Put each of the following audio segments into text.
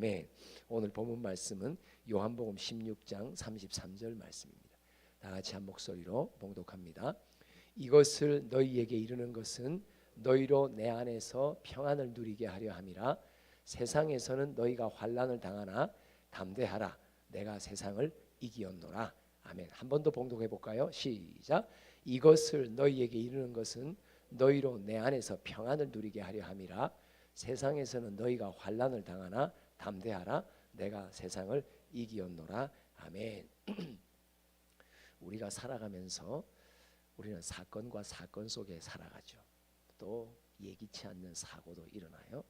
아멘. 오늘 본문 말씀은 요한복음 16장 33절 말씀입니다. 다 같이 한 목소리로 봉독합니다. 이것을 너희에게 이르는 것은 너희로 내 안에서 평안을 누리게 하려 함이라. 세상에서는 너희가 환난을 당하나 담대하라. 내가 세상을 이기었노라. 아멘. 한 번 더 봉독해 볼까요? 시작. 이것을 너희에게 이르는 것은 너희로 내 안에서 평안을 누리게 하려 함이라. 세상에서는 너희가 환난을 당하나 담대하라. 내가 세상을 이기었노라. 아멘. 우리가 살아가면서 우리는 사건과 사건 속에 살아가죠. 또 예기치 않는 사고도 일어나요.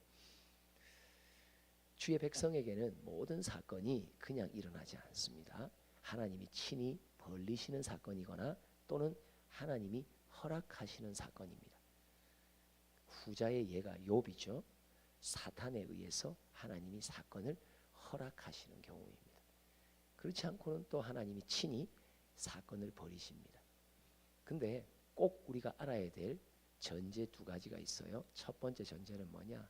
주의 백성에게는 모든 사건이 그냥 일어나지 않습니다. 하나님이 친히 벌리시는 사건이거나 또는 하나님이 허락하시는 사건입니다. 후자의 예가 욥이죠. 사탄에 의해서 하나님이 사건을 허락하시는 경우입니다. 그렇지 않고는 또 하나님이 친히 사건을 벌이십니다. 근데 꼭 우리가 알아야 될 전제 두 가지가 있어요. 첫 번째 전제는 뭐냐?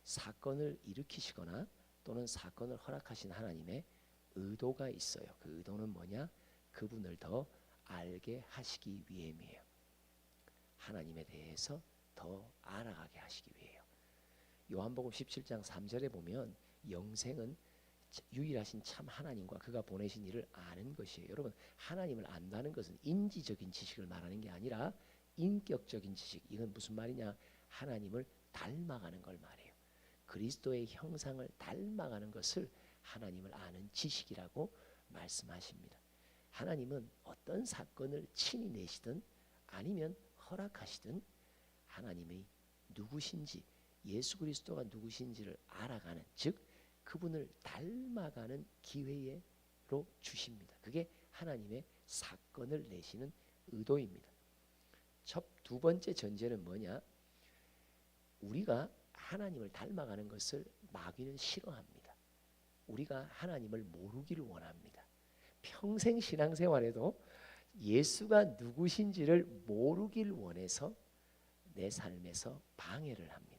사건을 일으키시거나 또는 사건을 허락하신 하나님의 의도가 있어요. 그 의도는 뭐냐? 그분을 더 알게 하시기 위함이에요. 하나님에 대해서 더 알아가게 하시기 위해요. 요한복음 17장 3절에 보면 영생은 유일하신 참 하나님과 그가 보내신 이를 아는 것이에요. 여러분, 하나님을 안다는 것은 인지적인 지식을 말하는 게 아니라 인격적인 지식. 이건 무슨 말이냐? 하나님을 닮아가는 걸 말해요. 그리스도의 형상을 닮아가는 것을 하나님을 아는 지식이라고 말씀하십니다. 하나님은 어떤 사건을 친히 내시든 아니면 허락하시든 하나님의 누구신지, 예수 그리스도가 누구신지를 알아가는, 즉 그분을 닮아가는 기회로 주십니다. 그게 하나님의 사건을 내시는 의도입니다. 두 번째 전제는 뭐냐? 우리가 하나님을 닮아가는 것을 마귀는 싫어합니다. 우리가 하나님을 모르기를 원합니다. 평생 신앙생활에도 예수가 누구신지를 모르길 원해서 내 삶에서 방해를 합니다.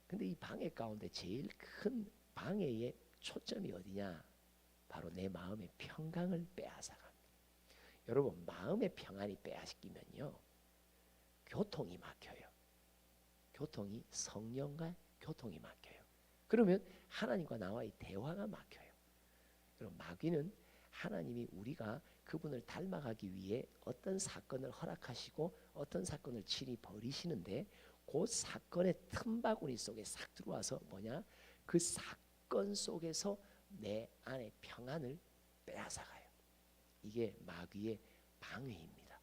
근데 이 방해 가운데 제일 큰 방해의 초점이 어디냐? 바로 내 마음의 평강을 빼앗아갑니다. 여러분, 마음의 평안이 빼앗기면요, 교통이 막혀요. 교통이 성령과 교통이 막혀요. 그러면 하나님과 나와의 대화가 막혀요. 그럼 마귀는 하나님이 우리가 그분을 닮아가기 위해 어떤 사건을 허락하시고 어떤 사건을 친히 벌이시는데 그 사건의 틈바구니 속에 싹 들어와서 뭐냐? 그 사건 속에서 내 안의 평안을 빼앗아가요. 이게 마귀의 방해입니다.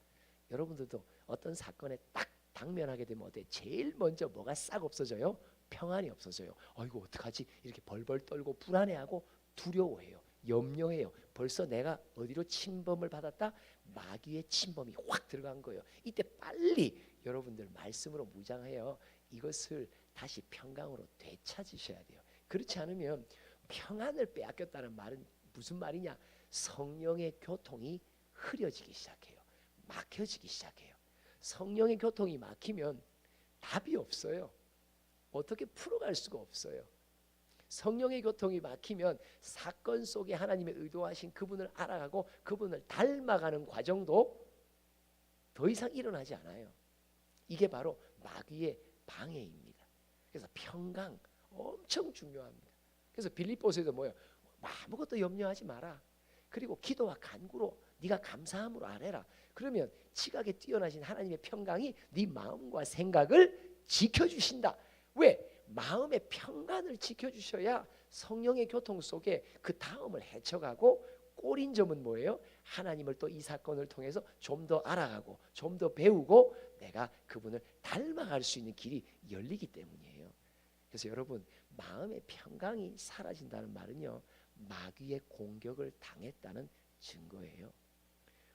여러분들도 어떤 사건에 딱 당면하게 되면 어때? 제일 먼저 뭐가 싹 없어져요? 평안이 없어져요. 아이고 어떡하지? 이렇게 벌벌 떨고 불안해하고 두려워해요. 염려해요. 벌써 내가 어디로 침범을 받았다? 마귀의 침범이 확 들어간 거예요. 이때 빨리 여러분들 말씀으로 무장해요. 이것을 다시 평강으로 되찾으셔야 돼요. 그렇지 않으면 평안을 빼앗겼다는 말은 무슨 말이냐? 성령의 교통이 흐려지기 시작해요. 막혀지기 시작해요. 성령의 교통이 막히면 답이 없어요. 어떻게 풀어갈 수가 없어요. 성령의 교통이 막히면 사건 속에 하나님의 의도하신 그분을 알아가고 그분을 닮아가는 과정도 더 이상 일어나지 않아요. 이게 바로 마귀의 방해입니다. 그래서 평강 엄청 중요합니다. 그래서 빌립보서에도 뭐예요? 아무것도 염려하지 마라. 그리고 기도와 간구로 네가 감사함으로 아뢰라. 그러면 지각에 뛰어나신 하나님의 평강이 네 마음과 생각을 지켜주신다. 왜? 마음의 평안을 지켜주셔야 성령의 교통 속에 그 다음을 헤쳐가고 꼴인 점은 뭐예요? 하나님을 또 이 사건을 통해서 좀 더 알아가고 좀 더 배우고 내가 그분을 닮아갈 수 있는 길이 열리기 때문이에요. 그래서 여러분, 마음의 평강이 사라진다는 말은요, 마귀의 공격을 당했다는 증거예요.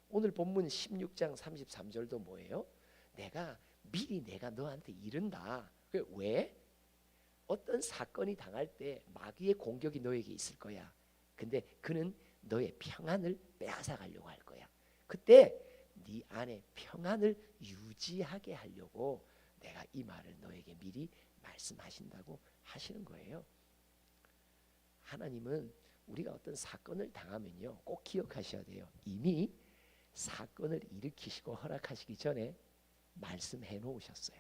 오늘 본문 16장 33절도 뭐예요? 미리 내가 너한테 이른다. 왜? 어떤 사건이 당할 때 마귀의 공격이 너에게 있을 거야. 근데 그는 너의 평안을 빼앗아 가려고 할 거야. 그때 네 안에 평안을 유지하게 하려고 내가 이 말을 너에게 미리 말씀하신다고 하시는 거예요. 하나님은 우리가 어떤 사건을 당하면요, 꼭 기억하셔야 돼요. 이미 사건을 일으키시고 허락하시기 전에 말씀해 놓으셨어요.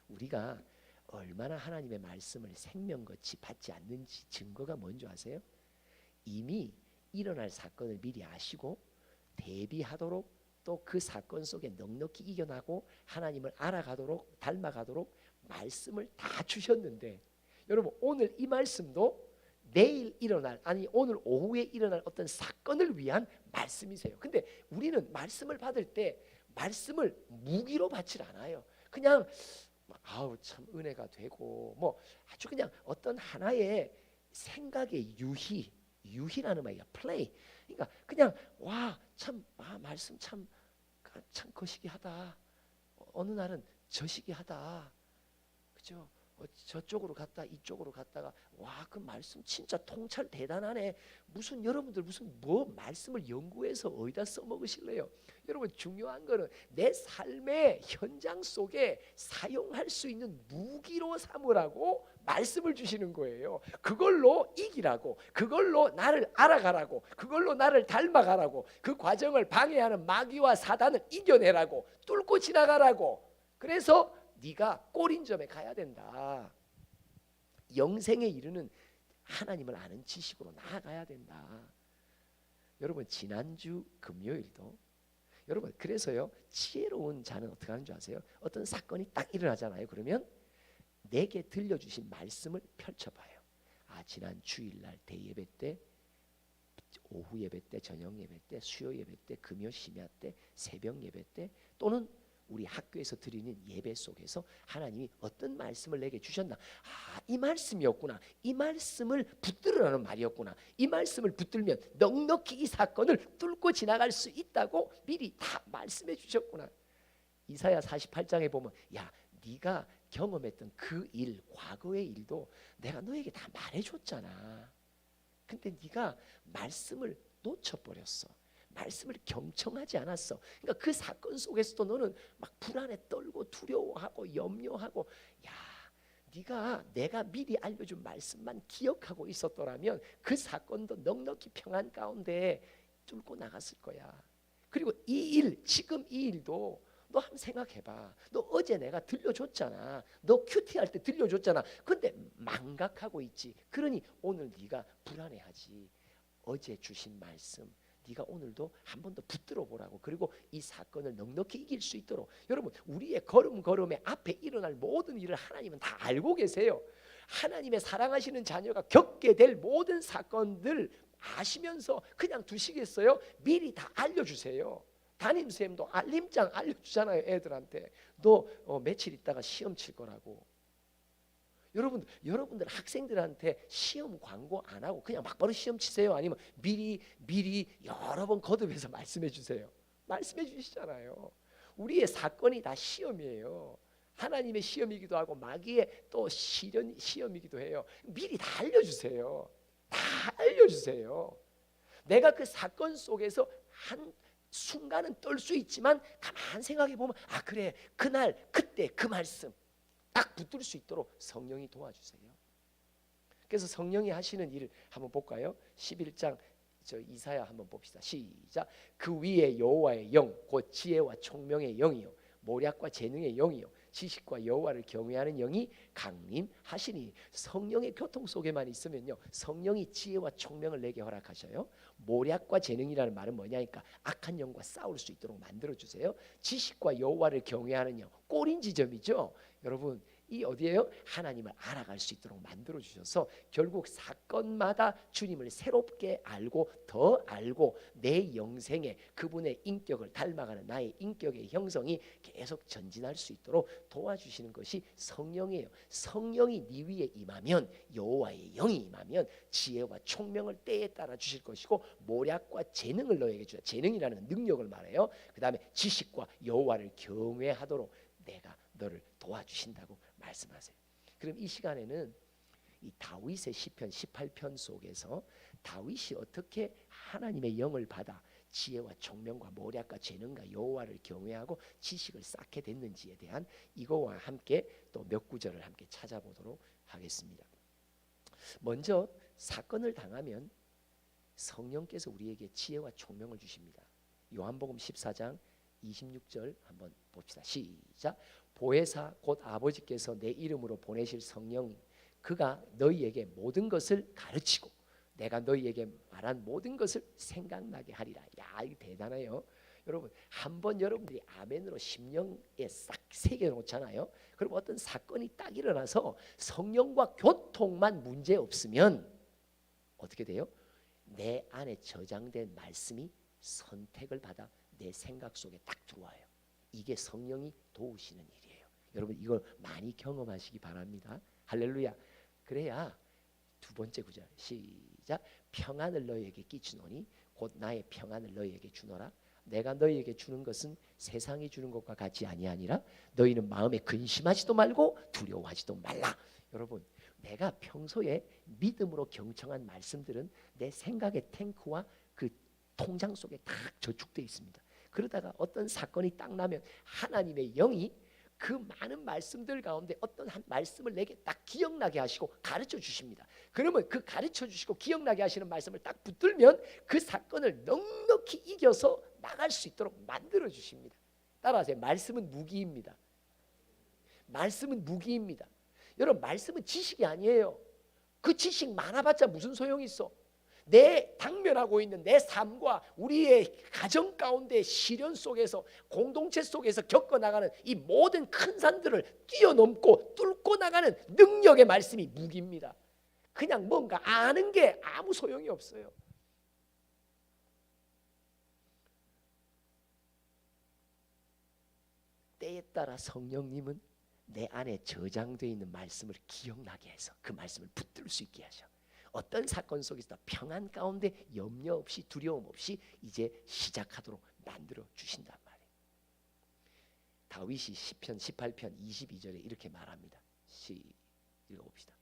우리가 얼마나 하나님의 말씀을 생명같이 받지 않는지 증거가 뭔지 아세요? 이미 일어날 사건을 미리 아시고 대비하도록, 또 그 사건 속에 넉넉히 이겨나고 하나님을 알아가도록, 닮아가도록 말씀을 다 주셨는데, 여러분 오늘 이 말씀도 내일 일어날, 아니 오늘 오후에 일어날 어떤 사건을 위한 말씀이세요. 근데 우리는 말씀을 받을 때 말씀을 무기로 받질 않아요. 그냥 아우 참 은혜가 되고 뭐 아주 그냥 어떤 하나의 생각의 유희라는 말이야. 플레이. 그러니까 그냥 와 참 말씀 참 거시기하다. 어느 날은 저시기하다. 그죠? 저쪽으로 갔다 이쪽으로 갔다가 와 그 말씀 진짜 통찰 대단하네. 무슨 여러분들 무슨 뭐 말씀을 연구해서 어디다 써먹으실래요? 여러분 중요한 거는 내 삶의 현장 속에 사용할 수 있는 무기로 삼으라고 말씀을 주시는 거예요. 그걸로 이기라고, 그걸로 나를 알아가라고, 그걸로 나를 닮아가라고, 그 과정을 방해하는 마귀와 사단을 이겨내라고, 뚫고 지나가라고. 그래서 네가 꼬린점에 가야 된다. 영생에 이르는 하나님을 아는 지식으로 나아가야 된다. 여러분 지난주 금요일도 여러분 그래서요, 지혜로운 자는 어떻게 하는 줄 아세요? 어떤 사건이 딱 일어나잖아요. 그러면 내게 들려주신 말씀을 펼쳐봐요. 지난 주일날 대예배 때, 오후 예배 때, 저녁 예배 때, 수요 예배 때, 금요 심야 때, 새벽 예배 때, 또는 우리 학교에서 드리는 예배 속에서 하나님이 어떤 말씀을 내게 주셨나? 이 말씀이었구나. 이 말씀을 붙들으라는 말이었구나. 이 말씀을 붙들면 넉넉히 이 사건을 뚫고 지나갈 수 있다고 미리 다 말씀해 주셨구나. 이사야 48장에 보면 야 네가 경험했던 그 일, 과거의 일도 내가 너에게 다 말해줬잖아. 근데 네가 말씀을 놓쳐버렸어. 말씀을 경청하지 않았어. 그러니까 그 사건 속에서도 너는 막 불안에 떨고 두려워하고 염려하고, 야 네가 내가 미리 알려준 말씀만 기억하고 있었더라면 그 사건도 넉넉히 평안 가운데 뚫고 나갔을 거야. 그리고 이 일, 지금 이 일도 너 한번 생각해봐. 너 어제 내가 들려줬잖아. 너 큐티할 때 들려줬잖아. 근데 망각하고 있지. 그러니 오늘 네가 불안해하지. 어제 주신 말씀 네가 오늘도 한 번 더 붙들어 보라고. 그리고 이 사건을 넉넉히 이길 수 있도록. 여러분 우리의 걸음걸음에 앞에 일어날 모든 일을 하나님은 다 알고 계세요. 하나님의 사랑하시는 자녀가 겪게 될 모든 사건들 아시면서 그냥 두시겠어요? 미리 다 알려주세요. 담임쌤도 알림장 알려주잖아요. 애들한테 너 며칠 있다가 시험 칠 거라고. 여러분들 학생들한테 시험 광고 안 하고 그냥 막바로 시험 치세요? 아니면 미리 여러 번 거듭해서 말씀해 주세요? 말씀해 주시잖아요. 우리의 사건이 다 시험이에요. 하나님의 시험이기도 하고 마귀의 또 시험이기도 해요. 미리 다 알려주세요. 다 알려주세요. 내가 그 사건 속에서 한 순간은 떨 수 있지만 가만 생각해 보면 그래 그날 그때 그 말씀 딱 붙들 수 있도록 성령이 도와주세요. 그래서 성령이 하시는 일을 한번 볼까요? 11장 이사야 한번 봅시다. 시작. 그 위에 여호와의 영 곧 지혜와 총명의 영이요 모략과 재능의 영이요 지식과 여호와를 경외하는 영이 강림하시니. 성령의 교통 속에만 있으면요 성령이 지혜와 총명을 내게 허락하셔요. 모략과 재능이라는 말은 뭐냐니까 악한 영과 싸울 수 있도록 만들어주세요. 지식과 여호와를 경외하는 영, 꼬린 지점이죠. 여러분 이 어디예요? 하나님을 알아갈 수 있도록 만들어주셔서 결국 사건마다 주님을 새롭게 알고 더 알고 내 영생에 그분의 인격을 닮아가는 나의 인격의 형성이 계속 전진할 수 있도록 도와주시는 것이 성령이에요. 성령이 네 위에 임하면, 여호와의 영이 임하면 지혜와 총명을 때에 따라 주실 것이고 모략과 재능을 너에게 주자. 재능이라는 능력을 말해요. 그 다음에 지식과 여호와를 경외하도록 내가 너를 도와주신다고 말씀하세요. 그럼 이 시간에는 이 다윗의 시편 18편 속에서 다윗이 어떻게 하나님의 영을 받아 지혜와 총명과 모략과 재능과 여호와를 경외하고 지식을 쌓게 됐는지에 대한 이거와 함께 또 몇 구절을 함께 찾아보도록 하겠습니다. 먼저 사건을 당하면 성령께서 우리에게 지혜와 총명을 주십니다. 요한복음 14장 26절 한번 봅시다. 시작. 보혜사 곧 아버지께서 내 이름으로 보내실 성령 그가 너희에게 모든 것을 가르치고 내가 너희에게 말한 모든 것을 생각나게 하리라. 야, 이거 대단해요. 여러분, 한번 여러분들이 아멘으로 심령에 싹 새겨 놓잖아요. 그럼 어떤 사건이 딱 일어나서 성령과 교통만 문제 없으면 어떻게 돼요? 내 안에 저장된 말씀이 선택을 받아 내 생각 속에 딱 들어와요. 이게 성령이 도우시는 일이에요. 여러분, 이걸 많이 경험하시기 바랍니다. 할렐루야. 그래야 두 번째 구절 시작. 평안을 너희에게 끼치노니 곧 나의 평안을 너희에게 주노라. 내가 너희에게 주는 것은 세상이 주는 것과 같이 아니하니라. 너희는 마음에 근심하지도 말고 두려워하지도 말라. 여러분, 내가 평소에 믿음으로 경청한 말씀들은 내 생각의 탱크와 그 통장 속에 딱 저축되어 있습니다. 그러다가 어떤 사건이 딱 나면 하나님의 영이 그 많은 말씀들 가운데 어떤 한 말씀을 내게 딱 기억나게 하시고 가르쳐 주십니다. 그러면 그 가르쳐 주시고 기억나게 하시는 말씀을 딱 붙들면 그 사건을 넉넉히 이겨서 나갈 수 있도록 만들어 주십니다. 따라하세요. 말씀은 무기입니다. 말씀은 무기입니다. 여러분, 말씀은 지식이 아니에요. 그 지식 많아봤자 무슨 소용이 있어? 내 당면하고 있는 내 삶과 우리의 가정 가운데 시련 속에서 공동체 속에서 겪어나가는 이 모든 큰 산들을 뛰어넘고 뚫고 나가는 능력의 말씀이 무기입니다. 그냥 뭔가 아는 게 아무 소용이 없어요. 때에 따라 성령님은 내 안에 저장되어 있는 말씀을 기억나게 해서 그 말씀을 붙들 수 있게 하셔. 어떤 사건 속에서 평안 가운데 염려 없이 두려움 없이 이제 시작하도록 만들어 주신단 말이에요. 다윗이 시편 18편 22절에 이렇게 말합니다. 읽어봅시다.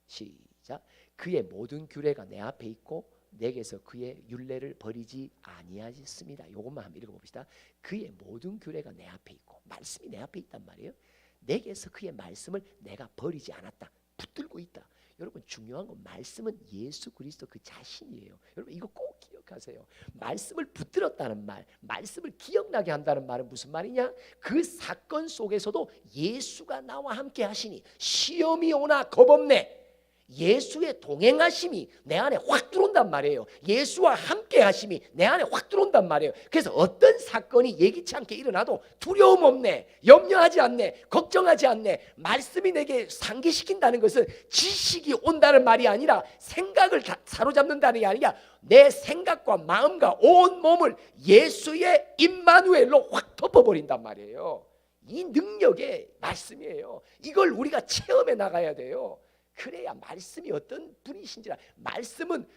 시작. 그의 모든 규례가 내 앞에 있고 내게서 그의 율례를 버리지 아니하였습니다. 이것만 한번 읽어봅시다. 그의 모든 규례가 내 앞에 있고 말씀이 내 앞에 있단 말이에요. 내게서 그의 말씀을 내가 버리지 않았다. 붙들고 있다. 여러분, 중요한 건 말씀은 예수 그리스도 그 자신이에요. 여러분, 이거 꼭 기억하세요. 말씀을 붙들었다는 말, 말씀을 기억나게 한다는 말은 무슨 말이냐? 그 사건 속에서도 예수가 나와 함께 하시니 시험이 오나 겁없네. 예수의 동행하심이 내 안에 확 들어온단 말이에요. 예수와 함께 하심이 내 안에 확 들어온단 말이에요. 그래서 어떤 사건이 예기치 않게 일어나도 두려움 없네, 염려하지 않네, 걱정하지 않네. 말씀이 내게 상기시킨다는 것은 지식이 온다는 말이 아니라 생각을 사로잡는다는 게 아니라 내 생각과 마음과 온 몸을 예수의 임마누엘로 확 덮어버린단 말이에요. 이 능력의 말씀이에요. 이걸 우리가 체험해 나가야 돼요. 그래야 말씀이 어떤 분이신지라. 말씀은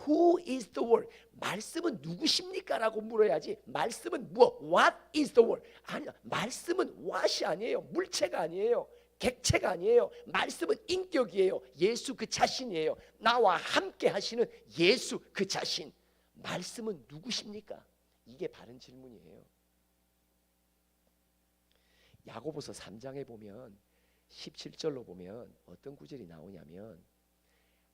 Who is the word? 말씀은 누구십니까? 라고 물어야지. 말씀은 무엇? What is the word? 아니야. 말씀은 what이 아니에요. 물체가 아니에요. 객체가 아니에요. 말씀은 인격이에요. 예수 그 자신이에요. 나와 함께 하시는 예수 그 자신. 말씀은 누구십니까? 이게 바른 질문이에요. 야고보서 3장에 보면 17절로 보면 어떤 구절이 나오냐면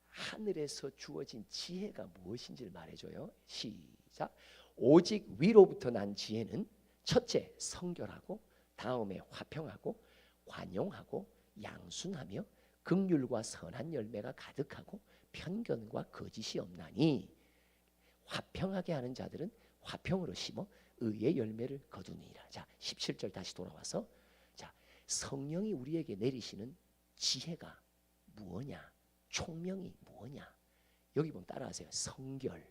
하늘에서 주어진 지혜가 무엇인지를 말해줘요. 시작. 오직 위로부터 난 지혜는 첫째 성결하고 다음에 화평하고 관용하고 양순하며 긍휼과 선한 열매가 가득하고 편견과 거짓이 없나니 화평하게 하는 자들은 화평으로 심어 의의 열매를 거두니라. 자, 17절 다시 돌아와서 성령이 우리에게 내리시는 지혜가 무엇냐? 총명이 무엇냐? 여기 보면 따라하세요. 성결,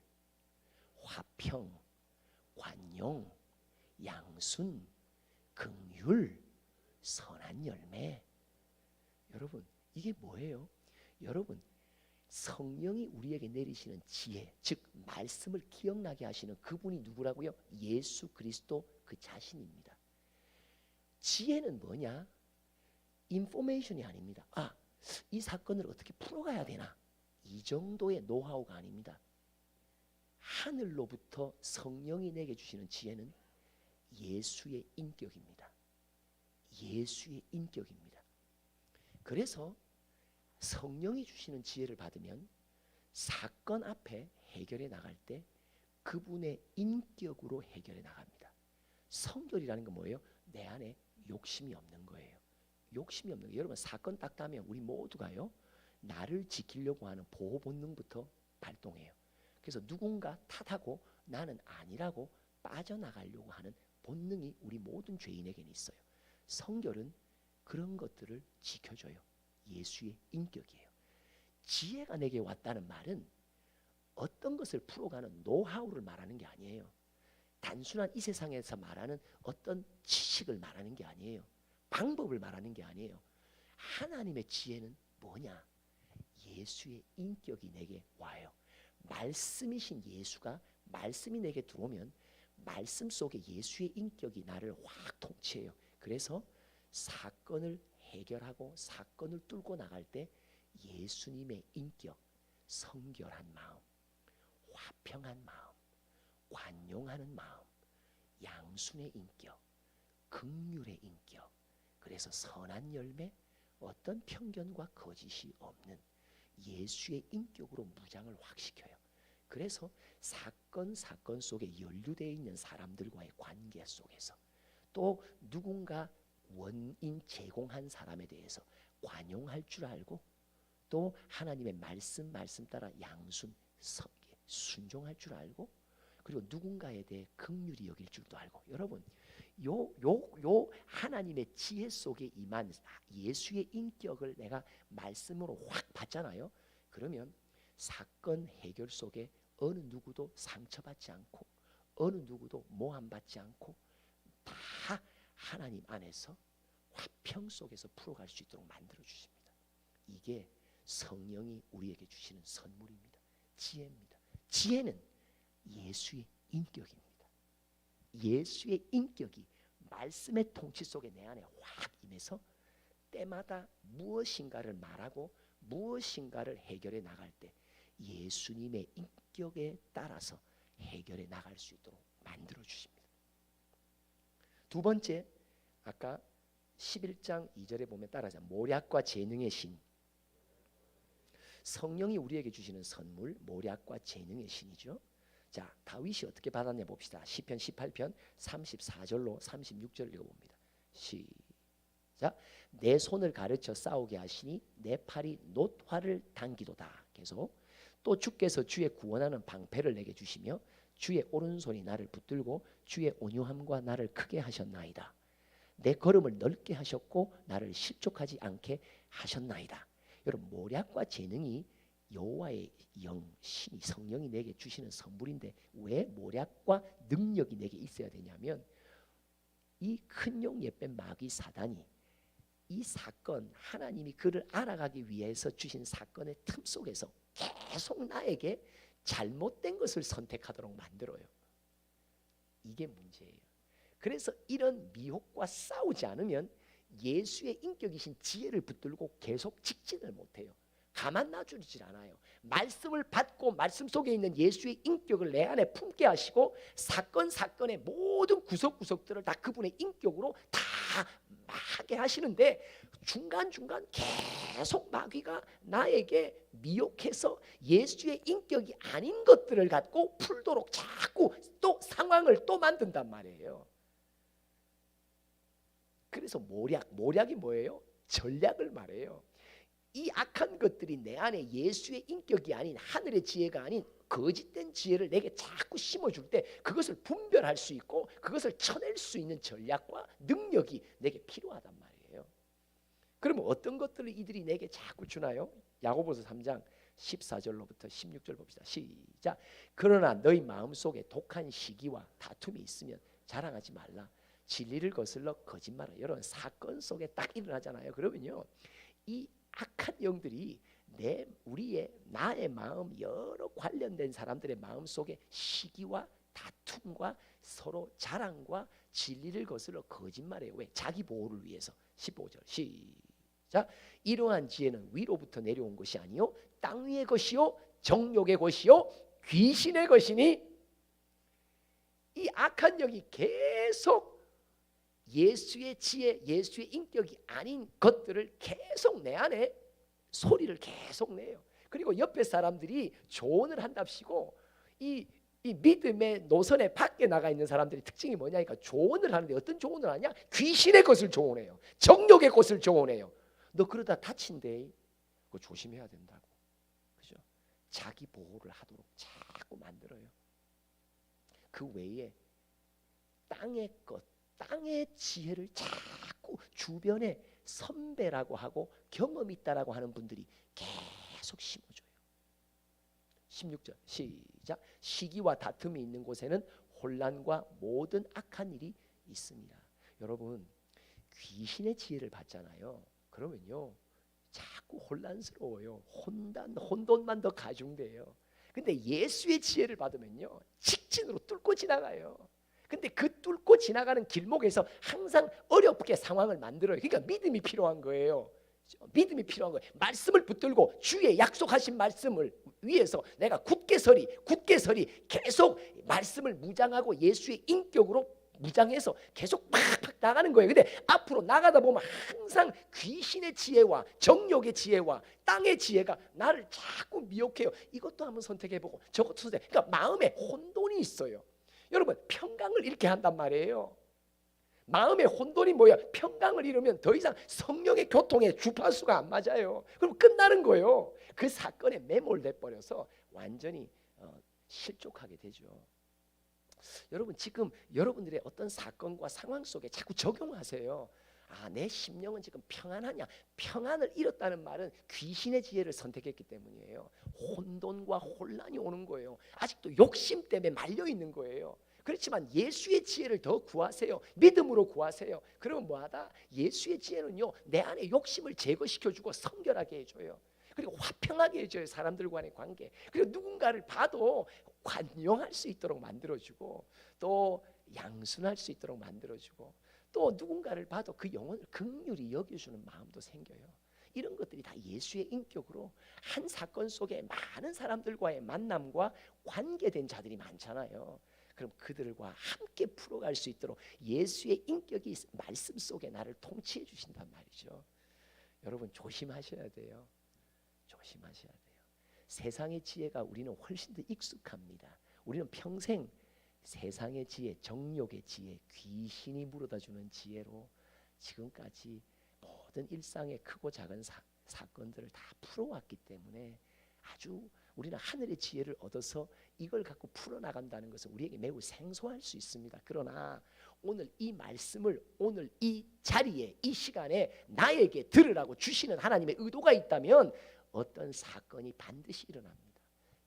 화평, 관용, 양순, 긍휼, 선한 열매. 여러분, 이게 뭐예요? 여러분, 성령이 우리에게 내리시는 지혜, 즉 말씀을 기억나게 하시는 그분이 누구라고요? 예수 그리스도 그 자신입니다. 지혜는 뭐냐? 인포메이션이 아닙니다. 이 사건을 어떻게 풀어가야 되나? 이 정도의 노하우가 아닙니다. 하늘로부터 성령이 내게 주시는 지혜는 예수의 인격입니다. 예수의 인격입니다. 그래서 성령이 주시는 지혜를 받으면 사건 앞에 해결해 나갈 때 그분의 인격으로 해결해 나갑니다. 성결이라는 건 뭐예요? 내 안에 욕심이 없는 거예요. 욕심이 없는 거예요. 여러분 사건 딱 나면 우리 모두가요, 나를 지키려고 하는 보호 본능부터 발동해요. 그래서 누군가 탓하고 나는 아니라고 빠져나가려고 하는 본능이 우리 모든 죄인에게는 있어요. 성결은 그런 것들을 지켜줘요. 예수의 인격이에요. 지혜가 내게 왔다는 말은 어떤 것을 풀어가는 노하우를 말하는 게 아니에요. 단순한 이 세상에서 말하는 어떤 지식을 말하는 게 아니에요. 방법을 말하는 게 아니에요. 하나님의 지혜는 뭐냐? 예수의 인격이 내게 와요. 말씀이신 예수가, 말씀이 내게 들어오면 말씀 속에 예수의 인격이 나를 확 통치해요. 그래서 사건을 해결하고 사건을 뚫고 나갈 때 예수님의 인격, 성결한 마음, 화평한 마음, 관용하는 마음, 양순의 인격, 긍휼의 인격, 그래서 선한 열매, 어떤 편견과 거짓이 없는 예수의 인격으로 무장을 확 시켜요. 그래서 사건 속에 연루되어 있는 사람들과의 관계 속에서 또 누군가 원인 제공한 사람에 대해서 관용할 줄 알고 또 하나님의 말씀 따라 양순 순종할 줄 알고 그리고 누군가에 대해 긍휼히 여길 줄도 알고. 여러분 요 하나님의 지혜 속에 임한 예수의 인격을 내가 말씀으로 확 받잖아요. 그러면 사건 해결 속에 어느 누구도 상처받지 않고 어느 누구도 모함받지 않고 다 하나님 안에서 화평 속에서 풀어갈 수 있도록 만들어 주십니다. 이게 성령이 우리에게 주시는 선물입니다. 지혜입니다. 지혜는 예수의 인격입니다. 예수의 인격이 말씀의 통치 속에 내 안에 확 임해서 때마다 무엇인가를 말하고 무엇인가를 해결해 나갈 때 예수님의 인격에 따라서 해결해 나갈 수 있도록 만들어 주십니다. 두 번째, 아까 11장 2절에 보면 따라서 모략과 재능의 신. 성령이 우리에게 주시는 선물, 모략과 재능의 신이죠. 자, 다윗이 어떻게 받았냐 봅시다. 시편 18편 34절로 36절 읽어봅니다. 시작. 내 손을 가르쳐 싸우게 하시니 내 팔이 놋화를 당기도다. 계속. 또 주께서 주의 구원하는 방패를 내게 주시며 주의 오른손이 나를 붙들고 주의 온유함과 나를 크게 하셨나이다. 내 걸음을 넓게 하셨고 나를 실족하지 않게 하셨나이다. 여러분 모략과 재능이 여호와의 영, 신이 성령이 내게 주시는 선물인데 왜 모략과 능력이 내게 있어야 되냐면 이 큰 용 예뺀 마귀 사단이 이 사건 하나님이 그를 알아가기 위해서 주신 사건의 틈 속에서 계속 나에게 잘못된 것을 선택하도록 만들어요. 이게 문제예요. 그래서 이런 미혹과 싸우지 않으면 예수의 인격이신 지혜를 붙들고 계속 직진을 못해요. 가만 놔주질 않아요. 말씀을 받고 말씀 속에 있는 예수의 인격을 내 안에 품게 하시고 사건의 모든 구석구석들을 다 그분의 인격으로 다 하게 하시는데 중간중간 계속 마귀가 나에게 미혹해서 예수의 인격이 아닌 것들을 갖고 풀도록 자꾸 또 상황을 또 만든단 말이에요. 그래서 모략이 뭐예요? 전략을 말해요. 이 악한 것들이 내 안에 예수의 인격이 아닌 하늘의 지혜가 아닌 거짓된 지혜를 내게 자꾸 심어줄 때 그것을 분별할 수 있고 그것을 쳐낼 수 있는 전략과 능력이 내게 필요하단 말이에요. 그러면 어떤 것들을 이들이 내게 자꾸 주나요? 야고보서 3장 14절로부터 16절 봅시다. 시작. 그러나 너희 마음속에 독한 시기와 다툼이 있으면 자랑하지 말라. 진리를 거슬러 거짓말을. 여러분 사건 속에 딱 일어나잖아요. 그러면요 이 악한 영들이 나의 마음 여러 관련된 사람들의 마음 속에 시기와 다툼과 서로 자랑과 진리를 거슬러 거짓말해요. 왜? 자기 보호를 위해서. 15절 시작. 이러한 지혜는 위로부터 내려온 것이 아니요 땅 위의 것이요 정욕의 것이요 귀신의 것이니. 이 악한 영이 계속 예수의 지혜, 예수의 인격이 아닌 것들을 계속 내 안에 소리를 계속 내요. 그리고 옆에 사람들이 조언을 한답시고 이 믿음의 노선에 밖에 나가 있는 사람들의 특징이 뭐냐니까 조언을 하는데 어떤 조언을 하냐? 귀신의 것을 조언해요. 정욕의 것을 조언해요. 너 그러다 다친대. 그거 조심해야 된다고. 그죠? 자기 보호를 하도록 자꾸 만들어요. 그 외에 땅의 것, 땅의 지혜를 자꾸 주변에 선배라고 하고 경험 있다라고 하는 분들이 계속 심어줘요. 16절 시작. 시기와 다툼이 있는 곳에는 혼란과 모든 악한 일이 있습니다. 여러분 귀신의 지혜를 받잖아요. 그러면요 자꾸 혼란스러워요. 혼돈만 더 가중돼요. 근데 예수의 지혜를 받으면요 직진으로 뚫고 지나가요. 근데 그 뚫고 지나가는 길목에서 항상 어렵게 상황을 만들어요. 그러니까 믿음이 필요한 거예요. 믿음이 필요한 거예요. 말씀을 붙들고 주의 약속하신 말씀을 위해서 내가 굳게 서리 계속 말씀을 무장하고 예수의 인격으로 무장해서 계속 팍팍 나가는 거예요. 근데 앞으로 나가다 보면 항상 귀신의 지혜와 정욕의 지혜와 땅의 지혜가 나를 자꾸 미혹해요. 이것도 한번 선택해보고 저것도 선택해. 그러니까 마음에 혼돈이 있어요. 여러분 평강을 잃게 한단 말이에요. 마음의 혼돈이 뭐야? 평강을 잃으면 더 이상 성령의 교통에 주파수가 안 맞아요. 그럼 끝나는 거예요. 그 사건에 매몰돼 버려서 완전히 실족하게 되죠. 여러분 지금 여러분들의 어떤 사건과 상황 속에 자꾸 적용하세요. 아, 내 심령은 지금 평안하냐? 평안을 잃었다는 말은 귀신의 지혜를 선택했기 때문이에요. 혼돈과 혼란이 오는 거예요. 아직도 욕심 때문에 말려 있는 거예요. 그렇지만 예수의 지혜를 더 구하세요. 믿음으로 구하세요. 그러면 뭐하다? 예수의 지혜는요 내 안에 욕심을 제거시켜주고 성결하게 해줘요. 그리고 화평하게 해줘요. 사람들과의 관계. 그리고 누군가를 봐도 관용할 수 있도록 만들어주고 또 양순할 수 있도록 만들어주고 또 누군가를 봐도 그 영혼을 긍휼히 여겨주는 마음도 생겨요. 이런 것들이 다 예수의 인격으로 한 사건 속에 많은 사람들과의 만남과 관계된 자들이 많잖아요. 그럼 그들과 함께 풀어갈 수 있도록 예수의 인격이 말씀 속에 나를 통치해 주신단 말이죠. 여러분 조심하셔야 돼요. 조심하셔야 돼요. 세상의 지혜가 우리는 훨씬 더 익숙합니다. 우리는 평생 세상의 지혜, 정욕의 지혜, 귀신이 물어다주는 지혜로 지금까지 모든 일상의 크고 작은 사건들을 다 풀어왔기 때문에 아주 우리는 하늘의 지혜를 얻어서 이걸 갖고 풀어나간다는 것은 우리에게 매우 생소할 수 있습니다. 그러나 오늘 이 말씀을 오늘 이 자리에 이 시간에 나에게 들으라고 주시는 하나님의 의도가 있다면 어떤 사건이 반드시 일어납니다.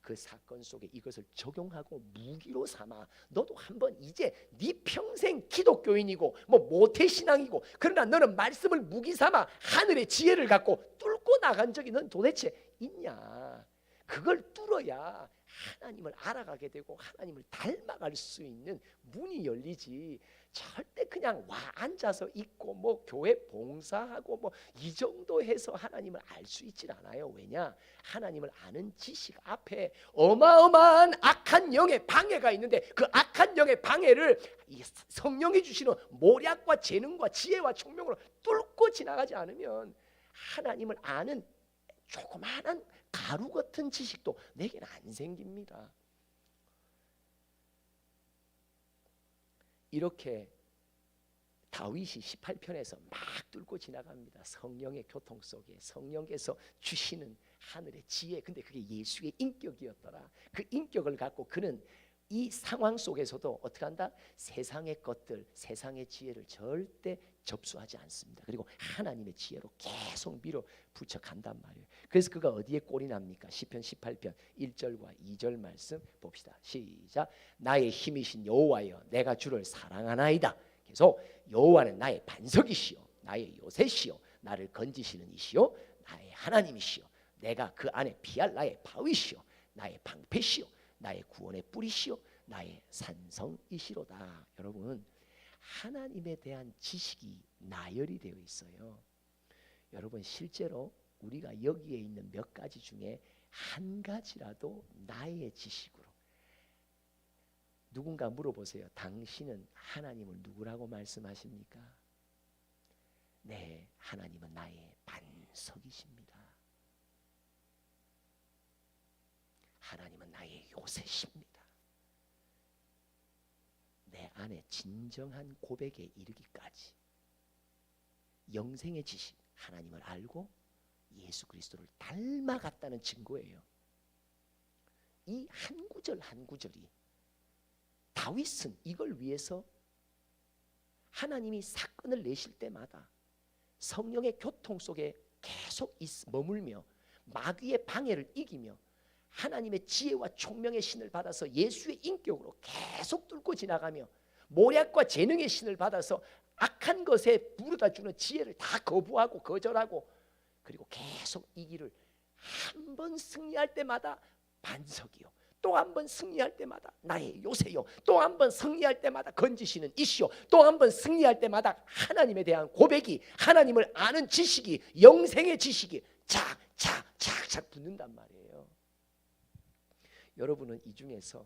그 사건 속에 이것을 적용하고 무기로 삼아 너도 한번 이제 네 평생 기독교인이고 뭐 모태신앙이고 그러나 너는 말씀을 무기 삼아 하늘의 지혜를 갖고 뚫고 나간 적이 넌 도대체 있냐? 그걸 뚫어야 하나님을 알아가게 되고 하나님을 닮아갈 수 있는 문이 열리지. 절대 그냥 와 앉아서 있고 뭐 교회 봉사하고 뭐 이 정도 해서 하나님을 알 수 있질 않아요. 왜냐? 하나님을 아는 지식 앞에 어마어마한 악한 영의 방해가 있는데 그 악한 영의 방해를 이 성령이 주시는 모략과 재능과 지혜와 총명으로 뚫고 지나가지 않으면 하나님을 아는 조그마한 가루 같은 지식도 내게는 안 생깁니다. 이렇게 다윗이 18편에서 막 뚫고 지나갑니다. 성령의 교통 속에 성령께서 주시는 하늘의 지혜. 근데 그게 예수의 인격이었더라. 그 인격을 갖고 그는 이 상황 속에서도 어떻게 한다? 세상의 것들, 세상의 지혜를 절대 접수하지 않습니다. 그리고 하나님의 지혜로 계속 밀어붙여 간단 말이에요. 그래서 그가 어디에 꼴이 납니까? 시편 18편 1절과 2절 말씀 봅시다. 시작. 나의 힘이신 여호와여 내가 주를 사랑하나이다. 계속 여호와는 나의 반석이시요 나의 요새시요 나를 건지시는 이시요 나의 하나님이시요 내가 그 안에 피할 나의 바위시요 나의 방패시요 나의 구원의 뿌리시요 나의 산성이시로다. 여러분 하나님에 대한 지식이 나열이 되어 있어요. 여러분 실제로 우리가 여기에 있는 몇 가지 중에 한 가지라도 나의 지식으로 누군가 물어보세요. 당신은 하나님을 누구라고 말씀하십니까? 네, 하나님은 나의 반석이십니다. 하나님은 나의 요새십니다. 내 안에 진정한 고백에 이르기까지 영생의 지식, 하나님을 알고 예수 그리스도를 닮아갔다는 증거예요. 이 한 구절 한 구절이, 다윗은 이걸 위해서 하나님이 사건을 내실 때마다 성령의 교통 속에 계속 머물며 마귀의 방해를 이기며 하나님의 지혜와 총명의 신을 받아서 예수의 인격으로 계속 뚫고 지나가며 모략과 재능의 신을 받아서 악한 것에 부르다주는 지혜를 다 거부하고 거절하고, 그리고 계속 이 길을 한 번 승리할 때마다 반석이요, 또 한 번 승리할 때마다 나의 요새요, 또 한 번 승리할 때마다 건지시는 이시요, 또 한 번 승리할 때마다 하나님에 대한 고백이, 하나님을 아는 지식이, 영생의 지식이 착착착착 붙는단 말이에요. 여러분은 이 중에서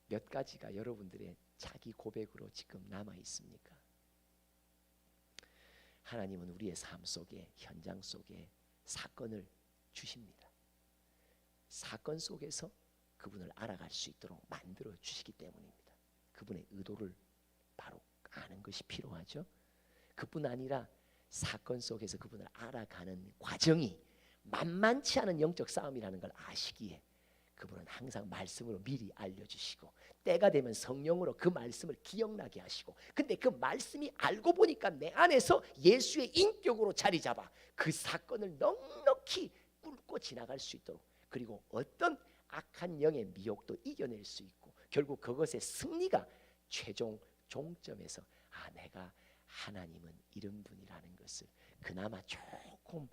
몇 가지가 여러분들의 자기 고백으로 지금 남아 있습니까? 하나님은 우리의 삶 속에, 현장 속에 사건을 주십니다. 사건 속에서 그분을 알아갈 수 있도록 만들어 주시기 때문입니다. 그분의 의도를 바로 아는 것이 필요하죠. 그뿐 아니라 사건 속에서 그분을 알아가는 과정이 만만치 않은 영적 싸움이라는 걸 아시기에 그분은 항상 말씀으로 미리 알려주시고, 때가 되면 성령으로 그 말씀을 기억나게 하시고, 근데 그 말씀이 알고 보니까 내 안에서 예수의 인격으로 자리 잡아 그 사건을 넉넉히 뚫고 지나갈 수 있도록, 그리고 어떤 악한 영의 미혹도 이겨낼 수 있고, 결국 그것의 승리가 최종 종점에서 내가 하나님은 이런 분이라는 것을 그나마 조금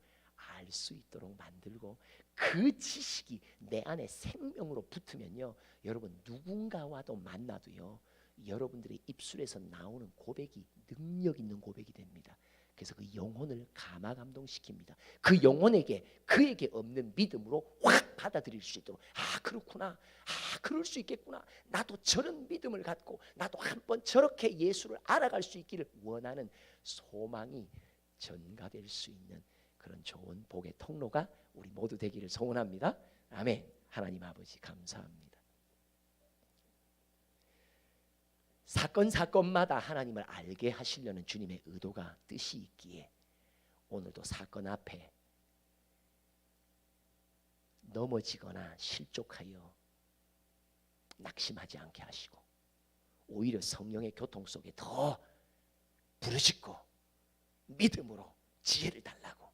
알 수 있도록 만들고, 그 지식이 내 안에 생명으로 붙으면요, 여러분 누군가와도 만나도요, 여러분들의 입술에서 나오는 고백이 능력 있는 고백이 됩니다. 그래서 그 영혼을 감화감동시킵니다. 그 영혼에게, 그에게 없는 믿음으로 확 받아들일 수 있도록, 그렇구나, 그럴 수 있겠구나, 나도 저런 믿음을 갖고 나도 한번 저렇게 예수를 알아갈 수 있기를 원하는 소망이 전가될 수 있는 그런 좋은 복의 통로가 우리 모두 되기를 소원합니다. 아멘. 하나님 아버지 감사합니다. 사건마다 하나님을 알게 하시려는 주님의 의도가, 뜻이 있기에 오늘도 사건 앞에 넘어지거나 실족하여 낙심하지 않게 하시고, 오히려 성령의 교통 속에 더 부르짖고 믿음으로 지혜를 달라고,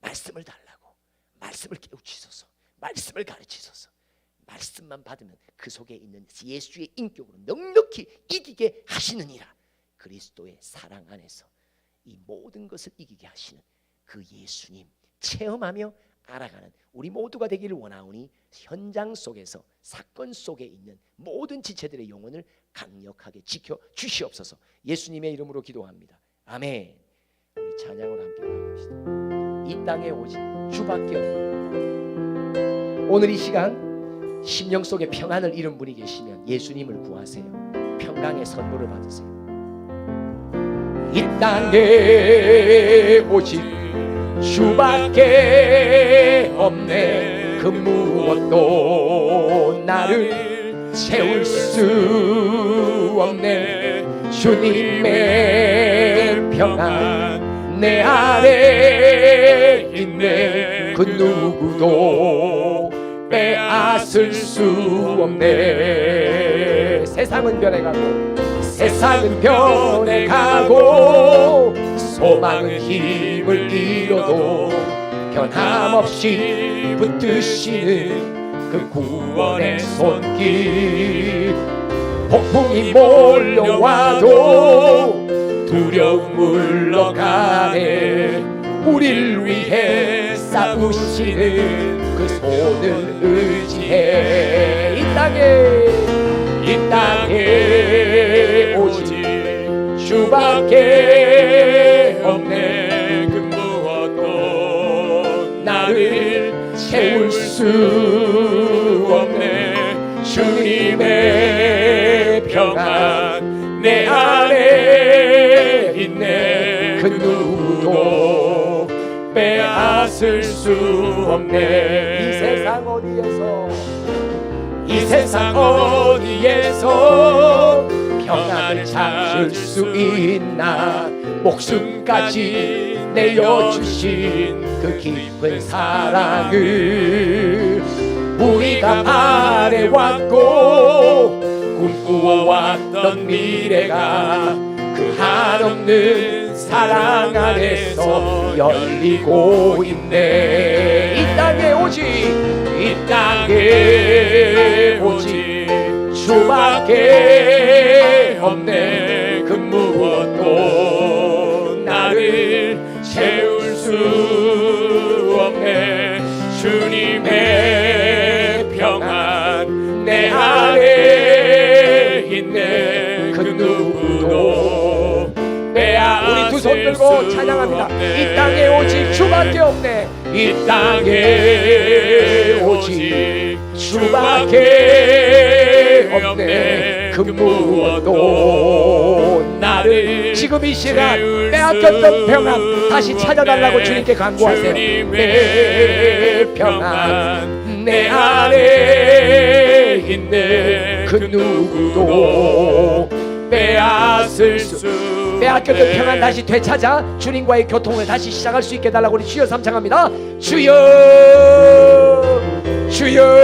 말씀을 달라고, 말씀을 깨우치소서, 말씀을 가르치소서. 말씀만 받으면 그 속에 있는 예수의 인격으로 넉넉히 이기게 하시느니라. 그리스도의 사랑 안에서 이 모든 것을 이기게 하시는 그 예수님 체험하며 알아가는 우리 모두가 되기를 원하오니, 현장 속에서, 사건 속에 있는 모든 지체들의 영혼을 강력하게 지켜 주시옵소서. 예수님의 이름으로 기도합니다. 아멘. 우리 찬양으로 함께 나갑시다. 이 땅에 오직 주밖에 없는, 오늘 이 시간 심령 속에 평안을 잃은 분이 계시면 예수님을 구하세요. 평강의 선물을 받으세요. 이 땅에 오직 주밖에 없네. 그 무엇도 나를 채울 수 없네. 주님의 평안 내 안에 있네. 그 누구도 빼앗을 수 없네. 세상은 변해가고 소망은 힘을 잃어도 변함없이 붙드시는 그 구원의 손길. 폭풍이 몰려와도 두려움 물러가네. 우릴 위해 싸우시는 그 손을 의지해. 이 땅에 오직 주밖에 없네. 그 무엇도 나를 채울 수 없네. 주님의 평안 내 안에 있네. 그 누구도 빼앗을 수 없네. 이 세상 어디에서 평안을 찾을 수 있나. 목숨까지 내어주신 그 깊은 사랑을 우리가 바래왔고 꿈꾸어왔던 미래가 그 한없는 사랑 안에서 열리고 있네. 이 땅에 오직 주밖에 없네. 그 무엇도 나를 채울 수 없네. 주님의 평안 내 안에 있네. 그 누구도 우리 두 손 들고 찬양합니다. 이 땅에 오직 주밖에 없네. 이 땅에 오직 주밖에 없네. 그 무엇도 나를 지금 이 시간 빼앗겼던 평안 다시 찾아달라고 주님께 간구하세요. 내 평안 내 안에 있네. 그 누구도 빼앗겼던 평안 다시 되찾아 주님과의 교통을 다시 시작할 수 있게 해달라고 우리 주여 삼창합니다. 주여 주여